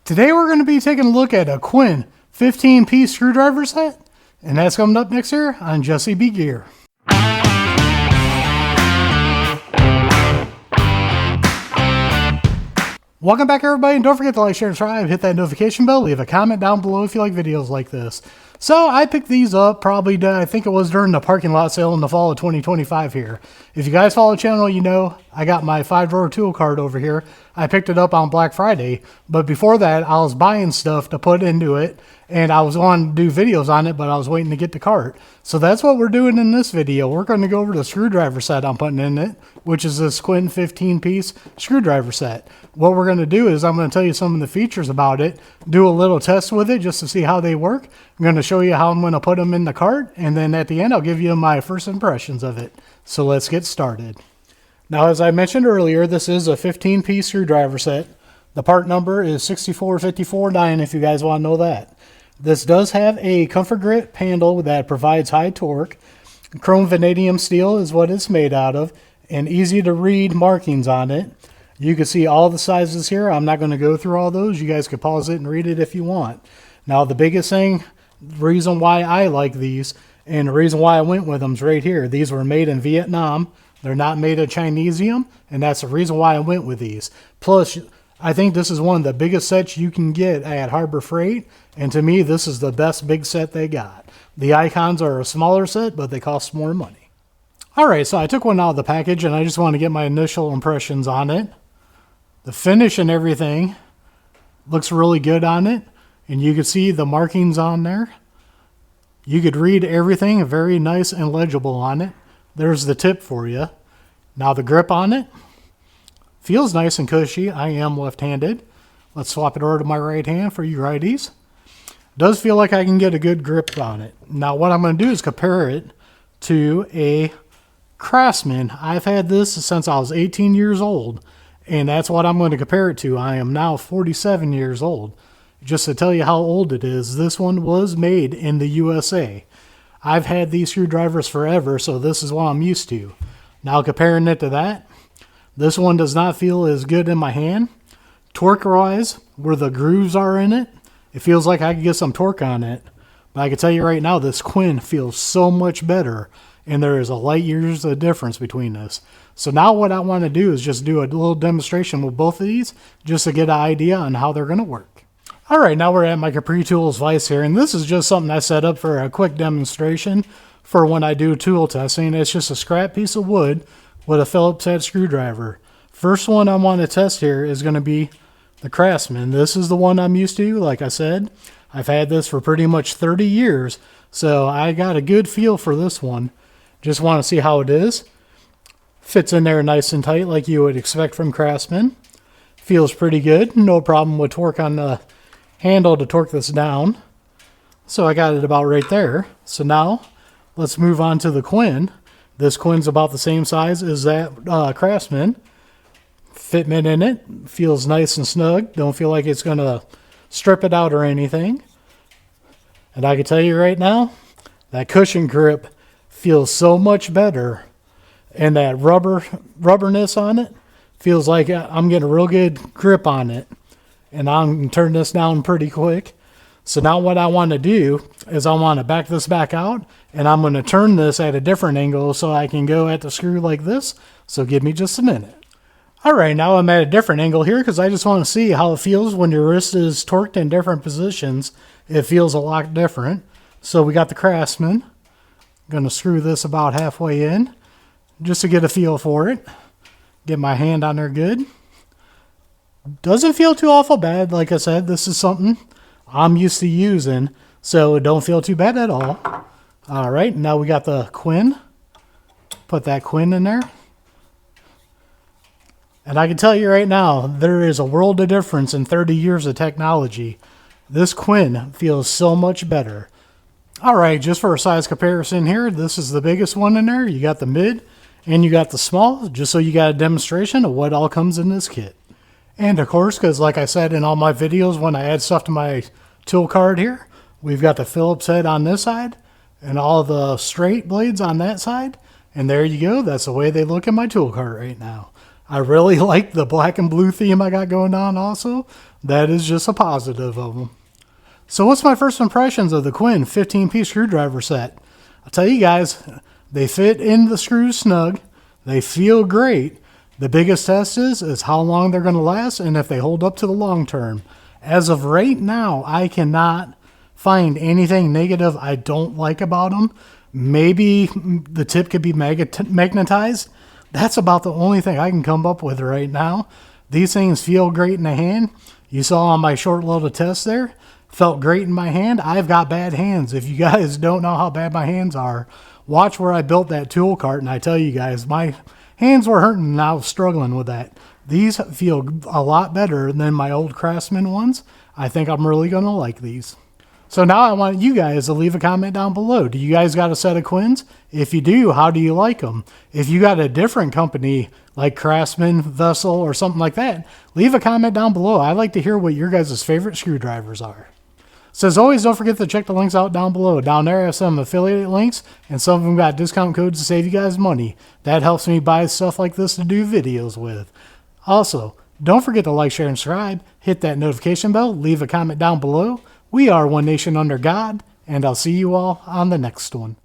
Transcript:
Today we're going to be taking a look at a Quinn 15-piece screwdriver set, and that's coming up next here on Jesse B Gear. Welcome back everybody, and don't forget to like, share, and subscribe, hit that notification bell, leave a comment down below if you like videos like this. So I picked these up probably, I think it was during the parking lot sale in the fall of 2025 here. If you guys follow the channel, you know I got my 5-drawer tool cart over here. I picked it up on Black Friday, but before that I was buying stuff to put into it, and I was wanting to do videos on it, but I was waiting to get the cart. So that's what we're doing in this video. We're going to go over the screwdriver set I'm putting in it, which is this Quinn 15-piece screwdriver set. What we're going to do is I'm going to tell you some of the features about it, do a little test with it just to see how they work. I'm going to show you how I'm going to put them in the cart, and then at the end I'll give you my first impressions of it. So let's get started. Now, as I mentioned earlier, this is a 15-piece screwdriver set. The part number is 64549 if you guys want to know that. This does have a comfort grip handle that provides high torque. Chrome vanadium steel is what it's made out of, and easy to read markings on it. You can see all the sizes here. I'm not going to go through all those. You guys can pause it and read it if you want. Now, the biggest thing, reason why I like these, and the reason why I went with them is right here. These were made in Vietnam. They're not made of Chinesium, and that's the reason why I went with these. Plus, I think this is one of the biggest sets you can get at Harbor Freight, and to me, this is the best big set they got. The icons are a smaller set, but they cost more money. Alright, so I took one out of the package, and I just want to get my initial impressions on it. The finish and everything looks really good on it, and you can see the markings on there. You could read everything very nice and legible on it. There's the tip for you. Now the grip on it feels nice and cushy. I am left-handed. Let's swap it over to my right hand for you righties. Does feel like I can get a good grip on it. Now what I'm going to do is compare it to a Craftsman. I've had this since I was 18 years old, and that's what I'm going to compare it to. I am now 47 years old. Just to tell you how old it is, this one was made in the USA. I've had these screwdrivers forever, so this is what I'm used to. Now comparing it to that, this one does not feel as good in my hand. Torque-wise, where the grooves are in it, it feels like I could get some torque on it. But I can tell you right now, this Quinn feels so much better, and there is a light years of difference between this. So now what I want to do is just do a little demonstration with both of these, just to get an idea on how they're going to work. Alright, now we're at my Capri Tools vise here, and this is just something I set up for a quick demonstration for when I do tool testing. It's just a scrap piece of wood with a Phillips head screwdriver. First one I want to test here is going to be the Craftsman. This is the one I'm used to, like I said. I've had this for pretty much 30 years, so I got a good feel for this one. Just want to see how it is. Fits in there nice and tight like you would expect from Craftsman. Feels pretty good. No problem with torque on the handle to torque this down. So I got it about right there. So now let's move on to the Quinn. This Quinn's about the same size as that Craftsman. Fitment in it feels nice and snug. Don't feel like it's going to strip it out or anything. And I can tell you right now, that cushion grip feels so much better. And that rubberness on it feels like I'm getting a real good grip on it. And I'm going to turn this down pretty quick. So now what I want to do is I want to back this back out, and I'm going to turn this at a different angle so I can go at the screw like this. So give me just a minute. Alright, now I'm at a different angle here because I just want to see how it feels when your wrist is torqued in different positions. It feels a lot different. So we got the Craftsman. I'm going to screw this about halfway in just to get a feel for it. Get my hand on there good. Doesn't feel too awful bad. Like I said, this is something I'm used to using, so it don't feel too bad at all. Alright, now we got the Quinn. Put that Quinn in there. And I can tell you right now, there is a world of difference in 30 years of technology. This Quinn feels so much better. Alright, just for a size comparison here, this is the biggest one in there. You got the mid, and you got the small, just so you got a demonstration of what all comes in this kit. And of course, because like I said in all my videos, when I add stuff to my tool card here, we've got the Phillips head on this side and all the straight blades on that side. And there you go. That's the way they look in my tool cart right now. I really like the black and blue theme I got going on also. That is just a positive of them. So what's my first impressions of the Quinn 15-piece screwdriver set? I'll tell you guys, they fit in the screws snug. They feel great. The biggest test is how long they're going to last and if they hold up to the long term. As of right now, I cannot find anything negative I don't like about them. Maybe the tip could be magnetized. That's about the only thing I can come up with right now. These things feel great in the hand. You saw on my short little test there. Felt great in my hand. I've got bad hands. If you guys don't know how bad my hands are, watch where I built that tool cart and I tell you guys, my hands were hurting and I was struggling with that. These feel a lot better than my old Craftsman ones. I think I'm really going to like these. So now I want you guys to leave a comment down below. Do you guys got a set of Quinns? If you do, how do you like them? If you got a different company like Craftsman, Vessel, or something like that, leave a comment down below. I'd like to hear what your guys' favorite screwdrivers are. So as always, don't forget to check the links out down below. Down there I have some affiliate links, and some of them got discount codes to save you guys money. That helps me buy stuff like this to do videos with. Also, don't forget to like, share, and subscribe. Hit that notification bell. Leave a comment down below. We are One Nation Under God, and I'll see you all on the next one.